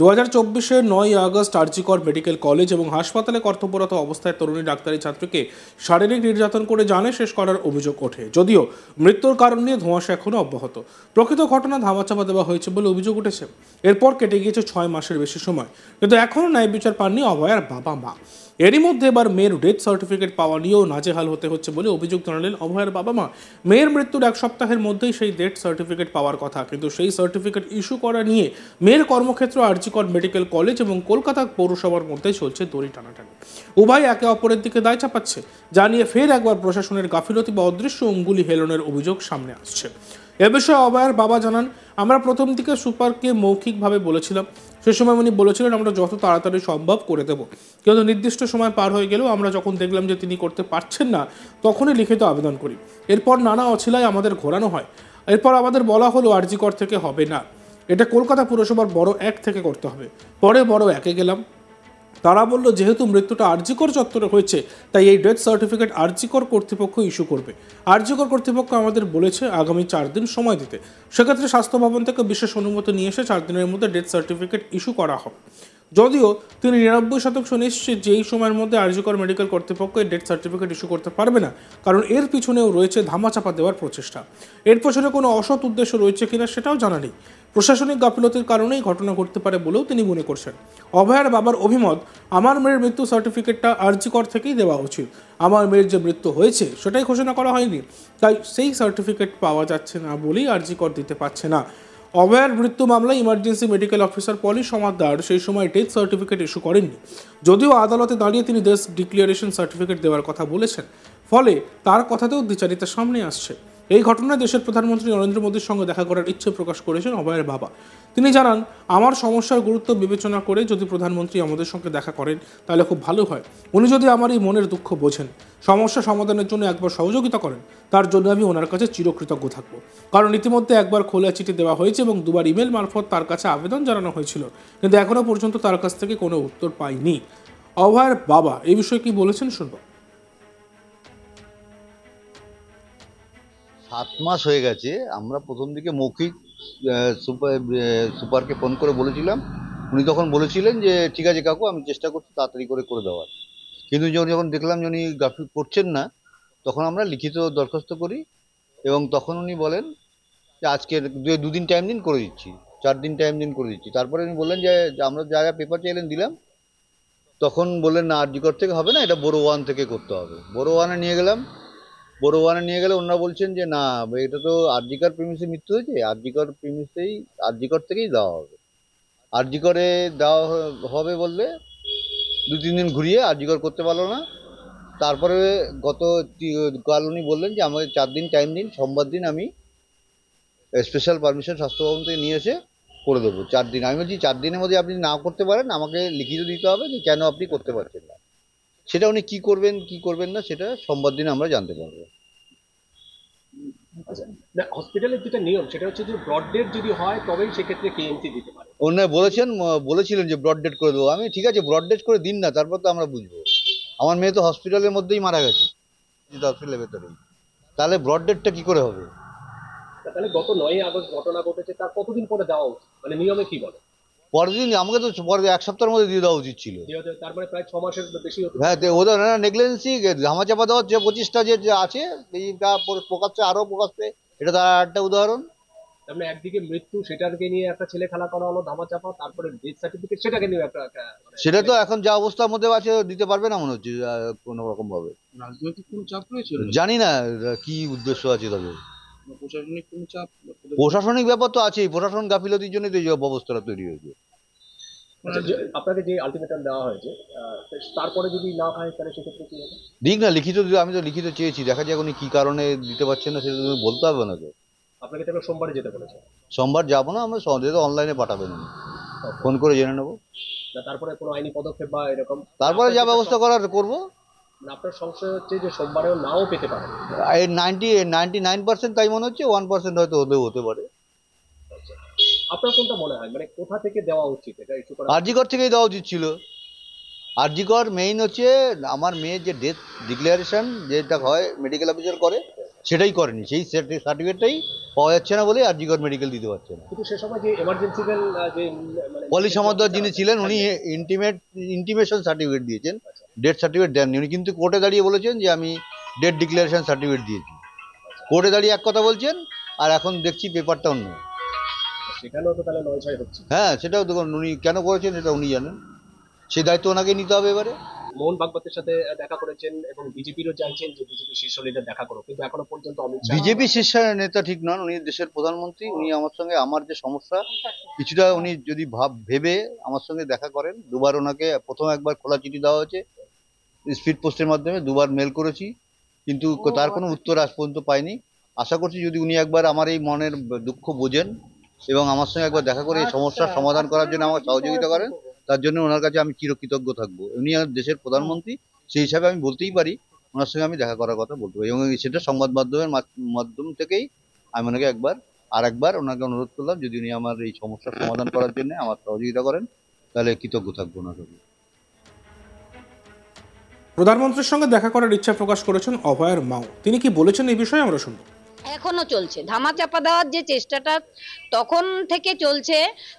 2024 9 August RG Kar medical college এবং হাসপাতালে কর্তব্যরত অবস্থায় তরুণী ডাক্তারি ছাত্রীকে শারীরিক নির্যাতন করে জানে শেষ করার অভিযোগ ওঠে। যদিও মৃত্যুর কারণ নিয়ে ধোঁয়াশা এখনো অব্যাহত। প্রকৃত ঘটনা ধামাচাপা দেওয়া হয়েছে বলে অভিযোগ উঠেছে। এরপর কেটে গিয়েছে 6 মাসের বেশি সময়, কিন্তু এখনও ন্যায় বিচার পাননি অভয়ার বাবা মা। এরই মধ্যে এবার মেয়ের ডেথ সার্টিফিকেট পাওয়া নিয়েও নাজেহাল হতে হচ্ছে বলে অভিযোগ জানালেন অভয়ার বাবা মা। মেয়ের মৃত্যুর 1 সপ্তাহের মধ্যেই সেই ডেথ সার্টিফিকেট পাওয়ার কথা, কিন্তু সেই সার্টিফিকেট ইস্যু করা নিয়ে মেয়ের কর্মক্ষেত্র আরজিকর মেডিকেল কলেজ এবং কলকাতা পৌরসভার মধ্যে চলছে দড়ি টানাটানি। উভয় একে অপরের দিকে দায় চাপাচ্ছে, যা নিয়ে ফের একবার প্রশাসনের গাফিলতি বা অদৃশ্য অঙ্গুলি হেলনের অভিযোগ সামনে আসছে। এ বিষয়ে অভয়ার বাবা জানান, আমরা প্রথম দিকে সুপারকে মৌখিকভাবে বলেছিলাম। সে সময় উনি বলেছিলেন আমরা যত তাড়াতাড়ি সম্ভব করে দেব, কিন্তু নির্দিষ্ট সময় পার হয়ে গেলেও আমরা যখন দেখলাম যে তিনি করতে পারছেন না, তখনই লিখিত আবেদন করি। এরপর নানা অছিলায় আমাদের ঘোরানো হয়। এরপর আমাদের বলা হলো আরজিকর থেকে হবে না, এটা কলকাতা পুরসভার বড় 1 থেকে করতে হবে। পরে বড় 1-এ গেলাম, তারা বলল যেহেতু মৃত্যুটা আরজিকর চত্বরে হয়েছে, তাই এই ডেথ সার্টিফিকেট আরজিকর কর্তৃপক্ষ ইস্যু করবে। আরজিকর কর্তৃপক্ষ আমাদের বলেছে আগামী 4 দিন সময় দিতে। সেক্ষেত্রে স্বাস্থ্য ভবন থেকে বিশেষ অনুমতি নিয়ে এসে 4 দিনের মধ্যে ডেথ সার্টিফিকেট ইস্যু করা হবে। যদিও তিনি 99% নিশ্চিত যে এই সময়ের মধ্যে আরজিকর মেডিকেল কর্তৃপক্ষ এই ডেথ সার্টিফিকেট ইস্যু করতে পারবে না, কারণ এর পিছনেও রয়েছে ধামাচাপা দেওয়ার প্রচেষ্টা। এর পেছনে কোনো অসৎ উদ্দেশ্য রয়েছে কিনা সেটাও জানা নেই। প্রশাসনিক গাফিলতির কারণেই ঘটনা ঘটতে পারে বলেও তিনি মনে করছেন। অভয়ার বাবার অভিমত, আমার মেয়ের মৃত্যু সার্টিফিকেটটা আরজিকর থেকেই দেওয়া উচিত। আমার মেয়ের যে মৃত্যু হয়েছে সেটাই ঘোষণা করা হয়নি, তাই সেই সার্টিফিকেট পাওয়া যাচ্ছে না বলেই আরজিকর দিতে পারছে না। অভয়ার মৃত্যু মামলায় ইমার্জেন্সি মেডিকেল অফিসার পলি সমাদ্দার সেই সময় ডেথ সার্টিফিকেট ইস্যু করেননি। যদিও আদালতে দাঁড়িয়ে তিনি ডেথ ডিক্লারেশন সার্টিফিকেট দেওয়ার কথা বলেছেন, ফলে তার কথাতেও দ্বিচারিতা সামনে আসছে। এই ঘটনায় দেশের প্রধানমন্ত্রী নরেন্দ্র মোদীর সঙ্গে দেখা করার ইচ্ছে প্রকাশ করেছেন অভয়ের বাবা। তিনি জানান, আমার সমস্যার গুরুত্ব বিবেচনা করে যদি প্রধানমন্ত্রী আমাদের সঙ্গে দেখা করেন তাহলে খুব ভালো হয়। উনি যদি আমার এই মনের দুঃখ বোঝেন, সমস্যা সমাধানের জন্য একবার সহযোগিতা করেন, তার জন্য আমি ওনার কাছে চিরকৃতজ্ঞ থাকব। কারণ ইতিমধ্যে একবার খোলা চিঠি দেওয়া হয়েছে এবং 2বার ইমেল মারফত তার কাছে আবেদন জানানো হয়েছিল, কিন্তু এখনও পর্যন্ত তার কাছ থেকে কোনো উত্তর পাইনি। অভয়ের বাবা এই বিষয়ে কি বলেছেন শুনব। 7 মাস হয়ে গেছে। আমরা প্রথম দিকে মৌখিক সুপারকে ফোন করে বলেছিলাম। উনি তখন বলেছিলেন যে ঠিক আছে কাকু, আমি চেষ্টা করছি তাড়াতাড়ি করে দেওয়ার। কিন্তু যখন দেখলাম যে উনি গাফিল করছেন না, তখন আমরা লিখিত দরখাস্ত করি এবং তখন উনি বলেন যে আজকে 2 দিন টাইম দিন, করে দিচ্ছি। 4 দিন টাইম দিন, করে দিচ্ছি। তারপরে উনি বললেন যে আমরা যা যা পেপার চাইলেন দিলাম। তখন বললেন না, আরজিকর থেকে হবে না, এটা বড় 1 থেকে করতে হবে। বড় 1-এ নিয়ে গেলাম। বড় 1-এ নিয়ে গেলে ওনারা বলছেন যে না, এটা তো আরজিকর প্রিমিসে মৃত্যু হয়েছে, আরজিকর থেকেই দেওয়া হবে। আরজিকরে দেওয়া হবে বললে 2-3 দিন ঘুরিয়ে আরজিকর করতে পারলো না। তারপরে কাল উনি বললেন যে আমাকে 4 দিন টাইম দিন, সোমবার দিন আমি স্পেশাল পারমিশন স্বাস্থ্য ভবন থেকে নিয়ে এসে করে দেবো। 4 দিন। আমি বলছি 4 দিনের মধ্যে আপনি না করতে পারেন, আমাকে লিখিত দিতে হবে যে কেন আপনি করতে পারছেন না। সেটা উনি কি করবেন না সেটা সোমবার দিন আমরা জানতে পারবো। আচ্ছা, না, হসপিটালের যেটা নিয়ম সেটা হচ্ছে যে ব্রড ডেট যদি হয় তবেই সেক্ষেত্রে কেএমসি দিতে পারে। ওনারা বলেছিলেন যে ব্রড ডেট করে দেবো। আমি ঠিক আছে, ব্রড ডেট করে দিন না, তারপর তো আমরা বুঝবো। আমার মেয়ে তো হসপিটালের মধ্যেই মারা গেছে, হসপিটালের ভেতরেই। তাহলে ব্রড ডেটটা কি করে হবে? তাহলে গত 9 আগস্ট ঘটনা ঘটেছে, তার কতদিন পরে দেওয়া উচিত, মানে নিয়মে কি বলে? পরের দিন আমাকে তো পরে 1 সপ্তাহের মধ্যে দিয়ে দেওয়া উচিত ছিল। তারপরে প্রায় 6 মাসের বেশি হতো। হ্যাঁ, ওদের নেগলিজেন্সি, ধামাচাপা দেওয়ার যে প্রচেষ্টা যে আছে, এইটা প্রকাশ্যে আরো প্রকাশ্যে, এটা তার একটা উদাহরণ। তারপরে একদিকে মৃত্যু, সেটাকে নিয়ে একটা ছেলে খেলা করা হলো, ধামাচাপা, তারপরে ডেথ সার্টিফিকেট সেটাকে নিয়ে একটা সেটা তো এখন যা অবস্থার মধ্যে আছে দিতে পারবে না মনে হচ্ছে কোনো রকম ভাবে। রাজনৈতিক কোনো চাপ রয়েছে? জানি না কি উদ্দেশ্য আছে তাদের। প্রশাসনিক কোনো চাপ? প্রশাসনিক ব্যাপার তো আছেই, প্রশাসন গাফিলতির জন্য তো এই ব্যবস্থাটা তৈরি হয়েছে। আপনাকে যে আলটিমেটাম দেওয়া হয়েছে, তারপরে যদি না হয় তাহলে সেক্ষেত্রে কি হবে? দিক না, লিখিত, আমি তো লিখিত চেয়েছি, দেখা যাক উনি কি কারণে দিতে পারছেন না, সেটা তুমি বলতে হবে না তো। আপনাকে তাহলে সোমবারে যেতে বলেছে? সোমবার যাবো না, আমরা অনলাইনে পাঠাবেন, ফোন করে জেনে নেবো। তারপরে কোনো আইনি পদক্ষেপ বা এরকম? তারপরে যা ব্যবস্থা করার করবো। আপনার সংশয় হচ্ছে যে সোমবারেও নাও পেতে পারে? 99% তাই মনে হচ্ছে, 1% হয়তো হতে পারে। আপনার কোনটা মনে হয়, মানে কোথা থেকে দেওয়া উচিত এটা ইস্যু করা? আরজিকর থেকেই দেওয়া উচিত ছিল। আরজিকর মেইন হচ্ছে আমার মেয়ের যে ডেথ ডিক্লারেশন যেটা হয় মেডিকেল অফিসার করে, সেটাই করেনি, সেই সার্টিফিকেটটাই পাওয়া যাচ্ছে না বলে আরজিকর মেডিকেল দিতে পারছে না। কিন্তু সে সময় যে এমার্জেন্সিক্যাল যে মানে পলি সমাদর যিনি ছিলেন উনি ইন্টিমেশন সার্টিফিকেট দিয়েছেন, ডেথ সার্টিফিকেট দেননি উনি, কিন্তু কোর্টে দাঁড়িয়ে বলেছেন যে আমি ডেথ ডিক্লারেশন সার্টিফিকেট দিয়েছি। কোর্টে দাঁড়িয়ে এক কথা বলছেন, আর এখন দেখছি পেপারটা অন্য। সেখানেও তো তাহলে নয় ছয় হচ্ছে। হ্যাঁ, সেটাও দেখুন, উনি কেন করেছেন সেটা উনি জানেন, সেই দায়িত্ব ওনাকে নিতে হবে এবারে। মোহন ভাগবতের সাথে দেখা করেছেন এবং বিজেপিরও চাইছেন যে বিজেপি শীর্ষ লিডার দেখা করো, কিন্তু এখনো পর্যন্ত অমিত শাহ বিজেপি শীর্ষ নেতা ঠিক নন, উনি দেশের প্রধানমন্ত্রী। উনি আমার সঙ্গে আমার যে সমস্যা কিছুটা উনি যদি ভেবে আমার সঙ্গে দেখা করেন, দুবার ওনাকে, প্রথম একবার খোলা চিঠি দেওয়া হয়েছে স্পিড পোস্টের মাধ্যমে, দুবার মেল করেছি, কিন্তু তার কোনো উত্তর আজ পর্যন্ত পাইনি। আশা করছি যদি উনি একবার আমার এই মনের দুঃখ বোঝেন এবং আমার সঙ্গে একবার দেখা করে এই সমস্যার সমাধান করার জন্য আমাকে সহযোগিতা করেন, তার জন্য ওনার কাছে আমি চিরকৃতজ্ঞ থাকবো। উনি দেশের প্রধানমন্ত্রী, সেই হিসাবে আমি বলতেই পারি ওনার সঙ্গে আমি দেখা করার কথা বলতে পারি, এবং সেটা সংবাদ মাধ্যমের মাধ্যম থেকেই আমি ওনাকে একবার ওনাকে অনুরোধ করলাম যদি উনি আমার এই সমস্যার সমাধান করার জন্য আমার সহযোগিতা করেন, তাহলে কৃতজ্ঞ থাকবো ওনার কাছে। প্রধানমন্ত্রীর সঙ্গে দেখা করার ইচ্ছা প্রকাশ করেছেন অভয়ের মাও। তিনি কি বলেছেন এই বিষয়ে আমরা শুনব। এখনো চলছে ধামাচাপা দেওয়ার যে চেষ্টাটা তখন থেকে চলছে,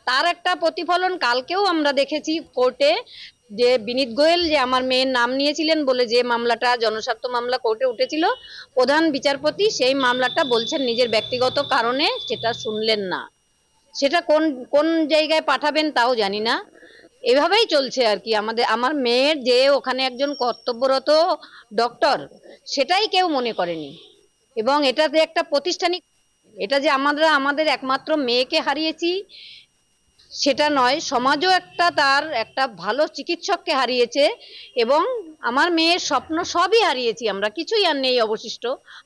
তার একটা প্রতিফলন কালকেও আমরা দেখেছি কোর্টে, যে বিনীত গোয়েল যে আমার মেয়ের নাম নিয়েছিলেন বলে যে মামলাটা জনস্বার্থ মামলা কোর্টে উঠেছিল, প্রধান বিচারপতি সেই মামলাটা বলছেন নিজের ব্যক্তিগত কারণে সেটা শুনলেন না। সেটা কোন কোন জায়গায় পাঠাবেন তাও জানি না। এভাবেই চলছে আর কি। আমার মেয়ের যে ওখানে একজন কর্তব্যরত ডক্টর, সেটাই কেউ মনে করেনি। এবং এটাতে একটা প্রতিষ্ঠানিক, এটা যে আমরা আমাদের একমাত্র মেয়েকে হারিয়েছি সেটা নয়, সমাজও তার একটা ভালো চিকিৎসককে হারিয়েছে, এবং আমার মেয়ের স্বপ্ন সবই হারিয়েছি আমরা, কিছুই আর নেই অবশিষ্ট।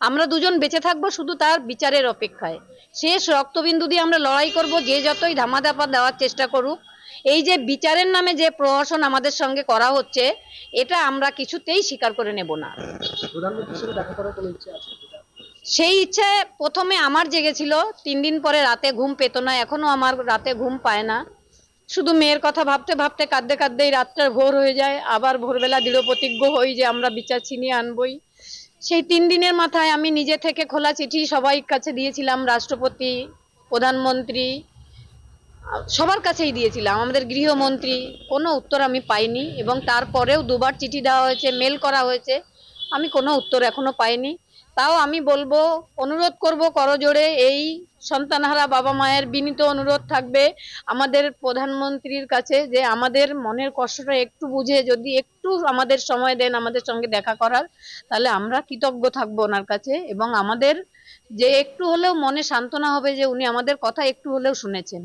আমরা দুজন বেঁচে থাকবো শুধু তার বিচারের অপেক্ষায়। শেষ রক্তবিন্দু দিয়ে আমরা লড়াই করব, যে যতই ধামাধাপা দেওয়ার চেষ্টা করুক। এই যে বিচারের নামে যে প্রহসন আমাদের সঙ্গে করা হচ্ছে, এটা আমরা কিছুতেই স্বীকার করে নেব না। প্রধানমন্ত্রীর সাথে দেখা করার কোনো ইচ্ছে আছে? সেই ইচ্ছে প্রথমে আমার জেগেছিল, 3 দিন পরে রাতে ঘুম পেত না, এখনো আমার রাতে ঘুম পায় না। শুধু মেয়ের কথা ভাবতে ভাবতে কাঁদতে কাঁদতেই রাতটা ভোর হয়ে যায়, আবার ভোরবেলা দৃঢ় প্রতিজ্ঞ হই যে আমরা বিচার ছিনিয়ে আনবই। সেই 3 দিনের মাথায় আমি নিজে থেকে খোলা চিঠি সবাই কাছে দিয়েছিলাম, রাষ্ট্রপতি, প্রধানমন্ত্রী, সবার কাছেই দিয়েছিলাম, আমাদের গৃহমন্ত্রী। কোনো উত্তর আমি পাইনি, এবং তারপরেও দুবার চিঠি দেওয়া হয়েছে, মেল করা হয়েছে, আমি কোনো উত্তর এখনো পাইনি। তাও আমি বলবো, অনুরোধ করব করজোড়ে, এই সন্তানহারা বাবা মায়ের বিনীত অনুরোধ থাকবে আমাদের প্রধানমন্ত্রীর কাছে যে আমাদের মনের কষ্টটা একটু বুঝে যদি একটু আমাদের সময় দেন আমাদের সঙ্গে দেখা করার, তাহলে আমরা কৃতজ্ঞ থাকবো ওনার কাছে, এবং আমাদের যে একটু হলেও মনে সান্ত্বনা হবে যে উনি আমাদের কথা একটু হলেও শুনেছেন।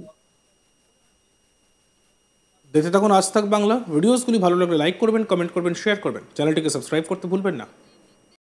দেখতে থাকুন আজ তাক বাংলা। ভিডিওসগুলি ভালো লাগলে লাইক করবেন, কমেন্ট করবেন, শেয়ার করবেন, চ্যানেলটিকে সাবস্ক্রাইব করতে ভুলবেন না।